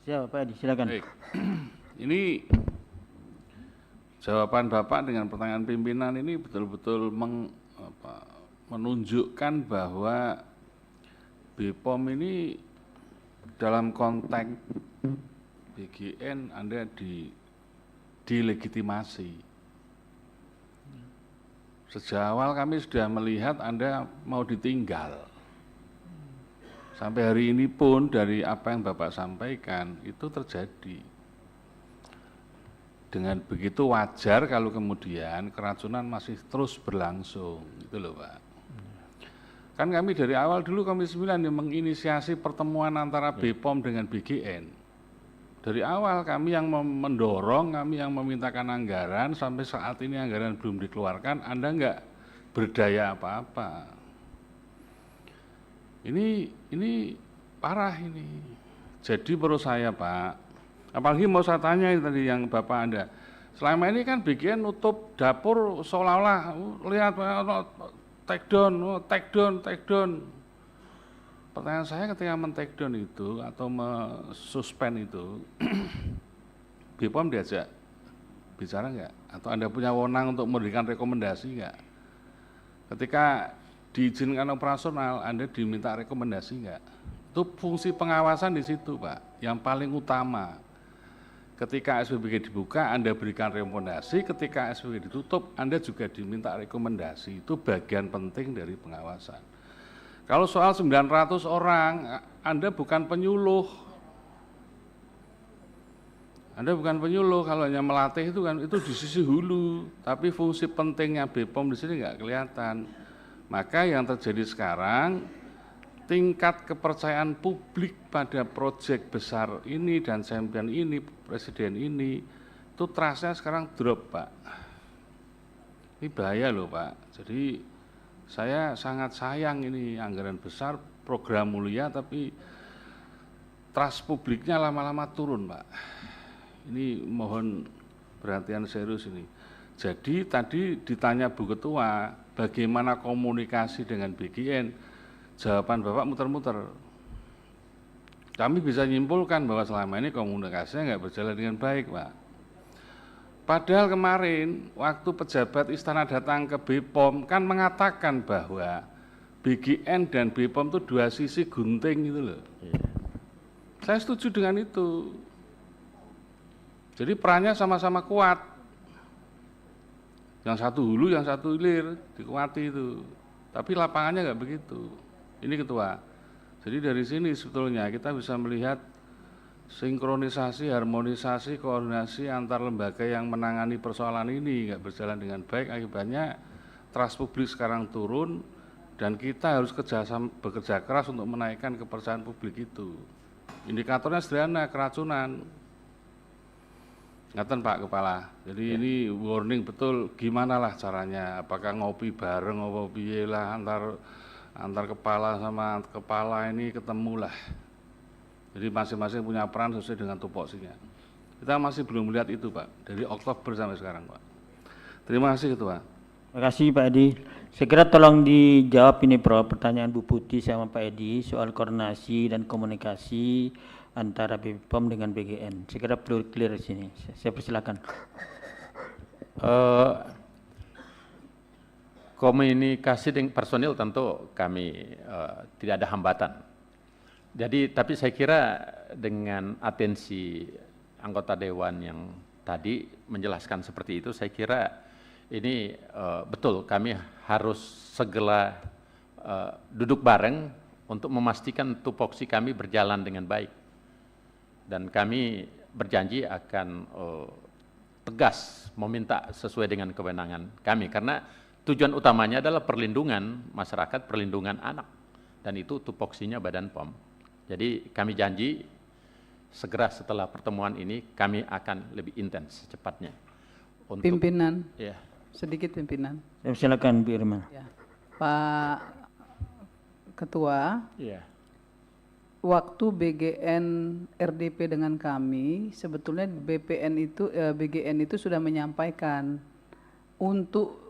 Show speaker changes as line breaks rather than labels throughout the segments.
Siap Pak Edi, silakan.
Baik. Ini jawaban Bapak dengan pertanyaan pimpinan ini betul-betul menunjukkan bahwa BPOM ini dalam konteks BGN Anda dilegitimasi. Sejak awal kami sudah melihat Anda mau ditinggal. Sampai hari ini pun dari apa yang Bapak sampaikan itu terjadi. Dengan begitu wajar kalau kemudian keracunan masih terus berlangsung, itu loh Pak. Kan kami dari awal dulu Komisi 9 yang menginisiasi pertemuan antara BPOM dengan BGN. Dari awal kami yang mendorong, kami yang memintakan anggaran, sampai saat ini anggaran belum dikeluarkan, Anda enggak berdaya apa-apa. Ini parah ini. Jadi menurut saya Pak, apalagi mau saya tanya tadi yang Bapak Anda, selama ini kan BGN nutup dapur seolah-olah, lihat take down. Pertanyaan saya ketika men-take down itu atau suspend itu, BPOM diajak bicara enggak? Atau Anda punya wewenang untuk memberikan rekomendasi enggak? Ketika diizinkan operasional, Anda diminta rekomendasi enggak? Itu fungsi pengawasan di situ Pak, yang paling utama. Ketika SPBG dibuka, Anda berikan rekomendasi, ketika SPBG ditutup, Anda juga diminta rekomendasi. Itu bagian penting dari pengawasan. Kalau soal 900 orang, Anda bukan penyuluh. Anda bukan penyuluh, kalau hanya melatih itu kan itu di sisi hulu, tapi fungsi pentingnya BPOM di sini nggak kelihatan. Maka yang terjadi sekarang, tingkat kepercayaan publik pada proyek besar ini dan champion ini, presiden ini, itu trust-nya sekarang drop Pak. Ini bahaya loh Pak. Jadi saya sangat sayang ini anggaran besar, program mulia, tapi trust publiknya lama-lama turun Pak. Ini mohon perhatian serius ini. Jadi tadi ditanya Bu Ketua, bagaimana komunikasi dengan BGN, jawaban Bapak muter-muter. Kami bisa nyimpulkan bahwa selama ini komunikasinya nggak berjalan dengan baik Pak. Padahal kemarin waktu pejabat istana datang ke BPOM kan mengatakan bahwa BGN dan BPOM itu dua sisi gunting gitu loh. Saya setuju dengan itu. Jadi perannya sama-sama kuat. Yang satu hulu, yang satu hilir, dikuati itu. Tapi lapangannya nggak begitu. Ini Ketua. Jadi dari sini sebetulnya kita bisa melihat sinkronisasi, harmonisasi, koordinasi antar lembaga yang menangani persoalan ini nggak berjalan dengan baik, akibatnya trust publik sekarang turun dan kita harus bekerja keras untuk menaikkan kepercayaan publik itu. Indikatornya sederhana, keracunan. Ngaten Pak Kepala, jadi ini warning betul gimana lah caranya, apakah ngopi bareng, ngopi lah antar kepala sama kepala ini ketemu lah. Jadi masing-masing punya peran sesuai dengan tupoksinya. Kita masih belum melihat itu Pak, dari Oktober sampai sekarang Pak. Terima kasih Ketua.
Terima kasih Pak Edi. Segera tolong dijawab ini pertanyaan Bu Putih sama Pak Edi soal koordinasi dan komunikasi antara BPOM dengan BGN. Segera perlu clear di sini. Saya persilakan.
Komunikasi dengan personil tentu kami tidak ada hambatan. Jadi, tapi saya kira dengan atensi anggota Dewan yang tadi menjelaskan seperti itu, saya kira ini betul kami harus segera duduk bareng untuk memastikan tupoksi kami berjalan dengan baik. Dan kami berjanji akan tegas meminta sesuai dengan kewenangan kami, karena tujuan utamanya adalah perlindungan masyarakat, perlindungan anak, dan itu tupoksinya Badan POM. Jadi kami janji segera setelah pertemuan ini kami akan lebih intens secepatnya. Untuk,
pimpinan,
ya.
Sedikit pimpinan.
Saya silakan Bu Irma.
Ya. Pak Ketua,
Ya.
waktu BGN RDP dengan kami, sebetulnya BGN itu sudah menyampaikan untuk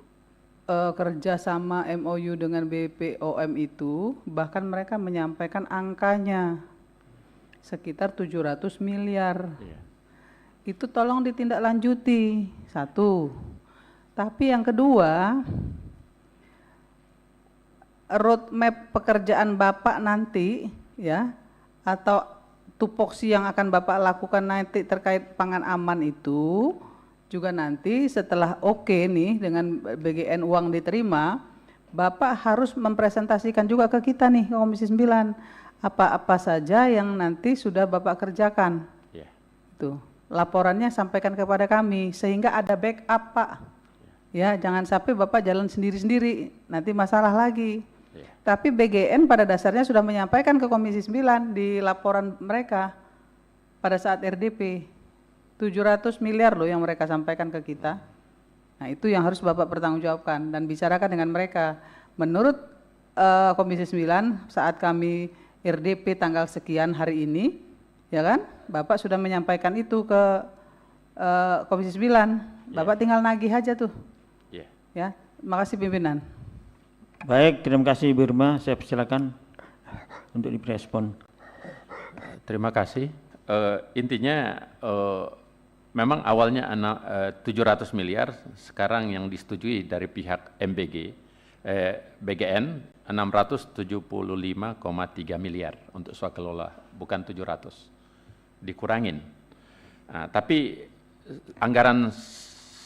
kerjasama MOU dengan BPOM itu, bahkan mereka menyampaikan angkanya. sekitar 700 miliar.
Iya.
Itu tolong ditindaklanjuti, satu. Tapi yang kedua, roadmap pekerjaan Bapak nanti ya, atau tupoksi yang akan Bapak lakukan nanti terkait pangan aman itu, juga nanti setelah oke nih dengan BGN uang diterima, Bapak harus mempresentasikan juga ke kita nih, Komisi 9, apa-apa saja yang nanti sudah Bapak kerjakan.
Iya.
Itu. Laporannya sampaikan kepada kami sehingga ada backup, Pak. Ya, jangan sampai Bapak jalan sendiri-sendiri, nanti masalah lagi.
Iya.
Tapi BGN pada dasarnya sudah menyampaikan ke Komisi 9 di laporan mereka pada saat RDP. 700 miliar loh yang mereka sampaikan ke kita. Nah, itu yang harus Bapak pertanggungjawabkan dan bicarakan dengan mereka. Menurut Komisi 9 saat kami RDP tanggal sekian hari ini, ya kan? Bapak sudah menyampaikan itu ke Komisi 9. Bapak tinggal nagih aja tuh.
Iya.
Ya, makasih pimpinan.
Baik, terima kasih Ibu Irma. Saya persilakan untuk direspon.
Terima kasih. Intinya memang awalnya 700 miliar, sekarang yang disetujui dari pihak BGN 675,3 miliar untuk swakelola, bukan 700, dikurangin. Nah, tapi anggaran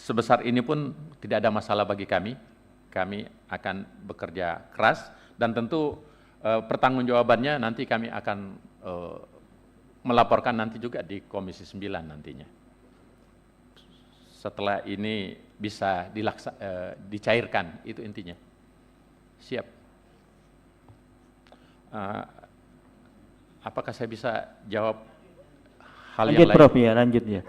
sebesar ini pun tidak ada masalah bagi kami. Kami akan bekerja keras dan tentu pertanggungjawabannya nanti kami akan melaporkan nanti juga di Komisi 9 nantinya. Setelah ini bisa dicairkan, itu intinya. Siap. Apakah saya bisa jawab hal
Lanjut
yang lain?
Prof, ya lanjut ya.